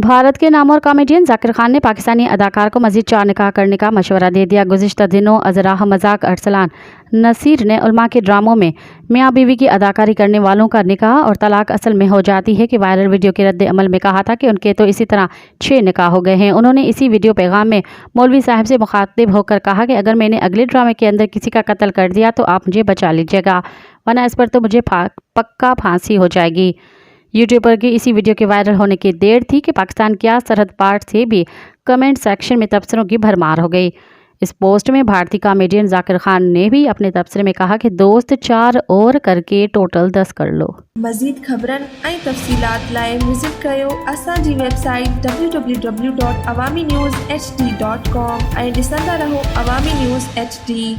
भारत के नामवर कॉमेडियन जाकिर खान ने पाकिस्तानी अदाकार को मज़ीद 4 निकाह करने का मशवरा दे दिया। गुज़िश्ता दिनों अज़राह मज़ाक अरसलान नसीर ने उलमा के ड्रामों में मियाँ बीवी की अदाकारी करने वालों का निकाह और तलाक असल में हो जाती है कि वायरल वीडियो के रद्द अमल में कहा था कि उनके तो इसी तरह 6 निकाह हो गए हैं। उन्होंने इसी वीडियो पैगाम में मौलवी साहब से मुखातिब होकर कहा कि अगर मैंने अगले ड्रामे के अंदर किसी का कत्ल कर दिया तो आप मुझे बचा लीजिएगा, वरना इस पर तो मुझे पक्का फांसी हो जाएगी। यूट्यूबर की इसी वीडियो के वायरल होने की देर थी कि पाकिस्तान के सरहद पार से भी कमेंट सेक्शन में तबसरों की भरमार हो गई। इस पोस्ट में भारतीय कॉमेडियन जाकिर खान ने भी अपने तबसरे में कहा कि दोस्त 4 और करके टोटल 10 कर लो। मज़ीद ख़बरन ऐं तफ़सीलात लाइ विज़िट कयो असांजी वेबसाइट www.awamiNewsHD.com ऐं ॾिसंदा रहो अवामी न्यूज़ HD।